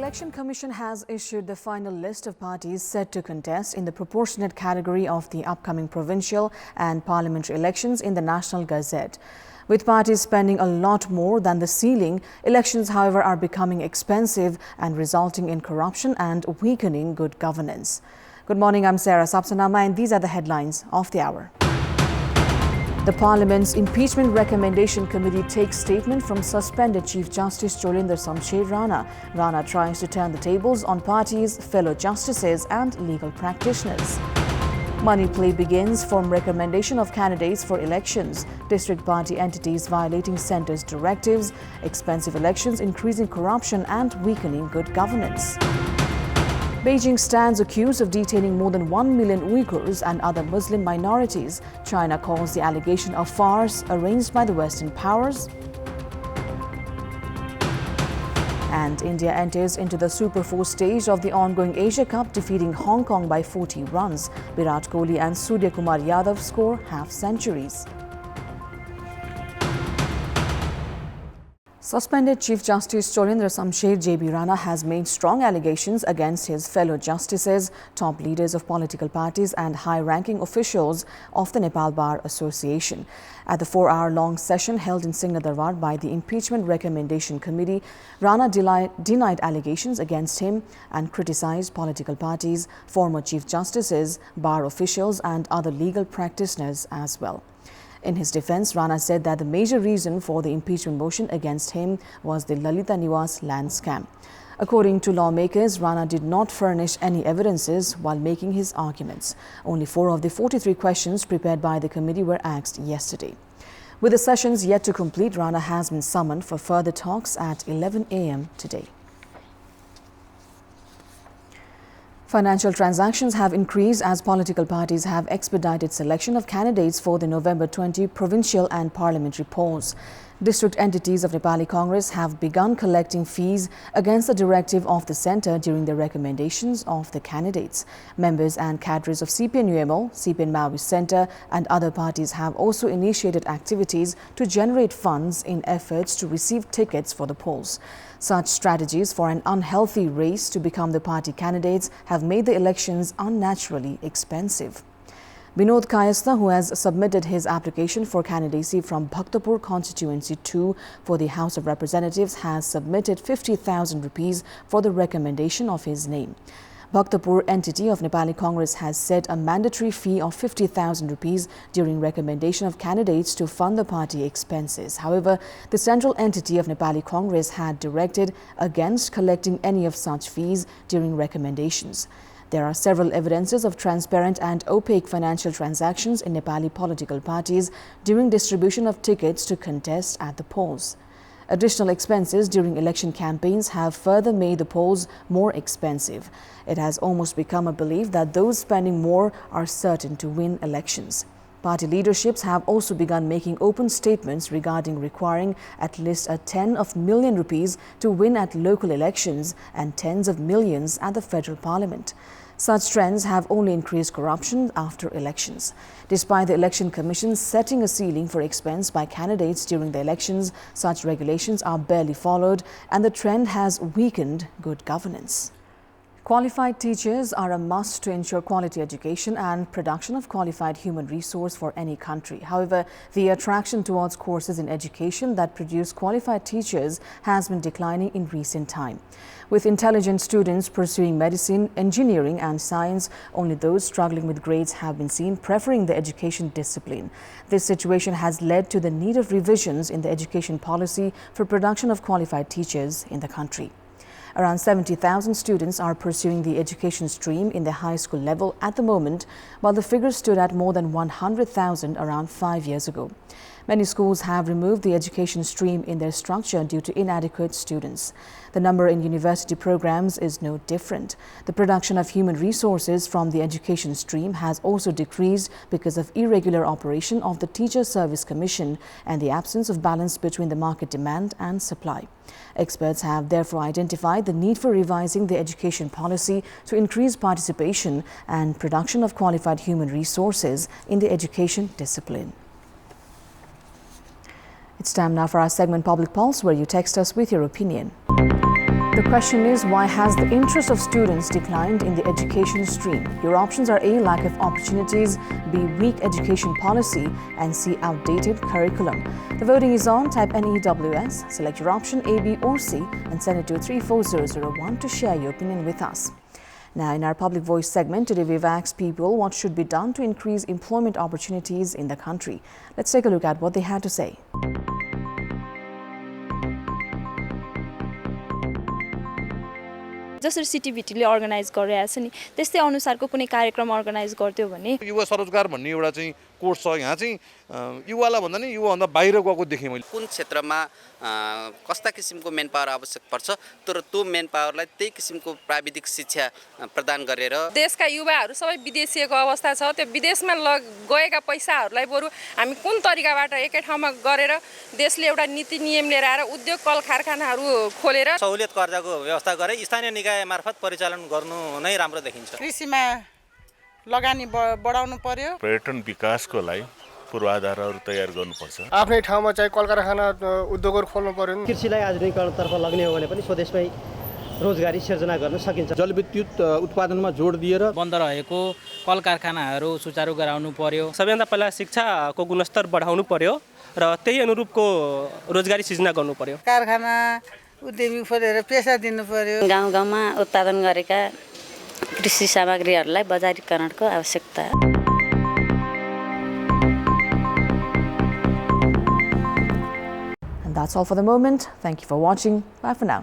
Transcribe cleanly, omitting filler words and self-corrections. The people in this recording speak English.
Election Commission has issued the final list of parties set to contest in the proportionate category of the upcoming provincial and parliamentary elections in the National Gazette. With parties spending a lot more than the ceiling, elections, however, are becoming expensive and resulting in corruption and weakening good governance. Good morning, I'm Sapsanamma, and these are the headlines of the hour. The Parliament's Impeachment Recommendation Committee takes statement from suspended Chief Justice Cholendra Samsher Rana. Rana tries to turn the tables on parties, fellow justices and legal practitioners. Money play begins from recommendation of candidates for elections. District party entities violating centre's directives, expensive elections increasing corruption and weakening good governance. Beijing stands accused of detaining more than 1 million Uyghurs and other Muslim minorities. China calls the allegation a farce arranged by the Western powers. And India enters into the Super 4 stage of the ongoing Asia Cup, defeating Hong Kong by 40 runs. Virat Kohli and Surya Kumar Yadav score half-centuries. Suspended Chief Justice Cholendra Samsher JB Rana has made strong allegations against his fellow justices, top leaders of political parties and high-ranking officials of the Nepal Bar Association. At the 4-hour-long session held in Singhadarbar by the Impeachment Recommendation Committee, Rana denied allegations against him and criticized political parties, former chief justices, bar officials and other legal practitioners as well. In his defense, Rana said that the major reason for the impeachment motion against him was the Lalita Niwas land scam. According to lawmakers, Rana did not furnish any evidences while making his arguments. Only 4 of the 43 questions prepared by the committee were asked yesterday. With the sessions yet to complete, Rana has been summoned for further talks at 11 a.m. today. Financial transactions have increased as political parties have expedited selection of candidates for the November 20 provincial and parliamentary polls. District entities of Nepali Congress have begun collecting fees against the directive of the centre during the recommendations of the candidates. Members and cadres of CPN-UML, CPN Maoist Centre and other parties have also initiated activities to generate funds in efforts to receive tickets for the polls. Such strategies for an unhealthy race to become the party candidates have made the elections unnaturally expensive. Vinod Kayastha, who has submitted his application for candidacy from Bhaktapur Constituency 2 for the House of Representatives, has submitted 50,000 rupees for the recommendation of his name. Bhaktapur entity of Nepali Congress has set a mandatory fee of 50,000 rupees during recommendation of candidates to fund the party expenses. However, the central entity of Nepali Congress had directed against collecting any of such fees during recommendations. There are several evidences of transparent and opaque financial transactions in Nepali political parties during distribution of tickets to contest at the polls. Additional expenses during election campaigns have further made the polls more expensive. It has almost become a belief that those spending more are certain to win elections. Party leaderships have also begun making open statements regarding requiring at least a 10 of million rupees to win at local elections and tens of millions at the federal parliament. Such trends have only increased corruption after elections. Despite the Election Commission setting a ceiling for expense by candidates during the elections, such regulations are barely followed and the trend has weakened good governance. Qualified teachers are a must to ensure quality education and production of qualified human resource for any country. However, the attraction towards courses in education that produce qualified teachers has been declining in recent time. With intelligent students pursuing medicine, engineering and science, only those struggling with grades have been seen preferring the education discipline. This situation has led to the need of revisions in the education policy for production of qualified teachers in the country. Around 70,000 students are pursuing the education stream in the high school level at the moment, while the figure stood at more than 100,000 around 5 years ago. Many schools have removed the education stream in their structure due to inadequate students. The number in university programs is no different. The production of human resources from the education stream has also decreased because of irregular operation of the Teacher Service Commission and the absence of balance between the market demand and supply. Experts have therefore identified the need for revising the education policy to increase participation and production of qualified human resources in the education discipline. It's time now for our segment Public Pulse, where you text us with your opinion. The question is, why has the interest of students declined in the education stream? Your options are A, lack of opportunities, B, weak education policy, and C, outdated curriculum. The voting is on. Type NEWS, select your option A, B, or C, and send it to 34001 to share your opinion with us. Now, in our Public Voice segment, today we've asked people what should be done to increase employment opportunities in the country. Let's take a look at what they had to say. जसरी सिटिभिटीले organise गरिरहेछ नि त्यस्तै अनुसारको कुनै कार्यक्रम organise गर्दियो भने युवा स्वरोजगार भन्ने एउटा चाहिँ कोर्स छ यहाँ चाहिँ युवालाई भन्दा नि युवाभन्दा बाहिर गएको देखेँ मैले कुन क्षेत्रमा कस्ता किसिमको मेन पावर आवश्यक पर्छ तर त्यो मेन पावरलाई त्यही किसिमको प्राविधिक शिक्षा प्रदान गरेर देशका युवाहरू सबै विदेशीको अवस्था छ त्यो विदेशमा गएका पैसाहरूलाई बरु हामी कुन तरिकाबाट एकै ठाउँमा गरेर देशले एउटा नीति नियम लिएर आएर उद्योग कल कारखानाहरू खोलेर सहुलियत कर्जाको व्यवस्था गरे स्थानीय निकाय मार्फत परिचालन गर्नु नै राम्रो देखिन्छ कृषिमा लगानी बढाउनु पर्यो पर्यटन विकासको लागि पूर्वाधारहरू तयार गर्नुपर्छ आफ्नै ठाउँमा चाहिँ कल कारखाना उद्योगहरू खोल्नु पर्यो कृषिलाई आधुनिकीकरणतर्फ लग्ने हो भने पनि स्वदेशमै रोजगारी सिर्जना गर्न सकिन्छ जलविद्युत उत्पादनमा जोड दिएर बन्द रहेको कल कारखानाहरू सुचारू गराउनु पर्यो सबैभन्दा पहिला शिक्षाको गुणस्तर बढाउनु पर्यो र त्यही अनुरूपको रोजगारी सृजना गर्नु पर्यो कारखाना उद्यमी खोलेर पेसा दिनु पर्यो गाउँ गाउँमा उत्पादन गरेका कृषि सामग्रीहरूलाई बजारीकरणको आवश्यकता And that's all for the moment. Thank you for watching. Bye for now.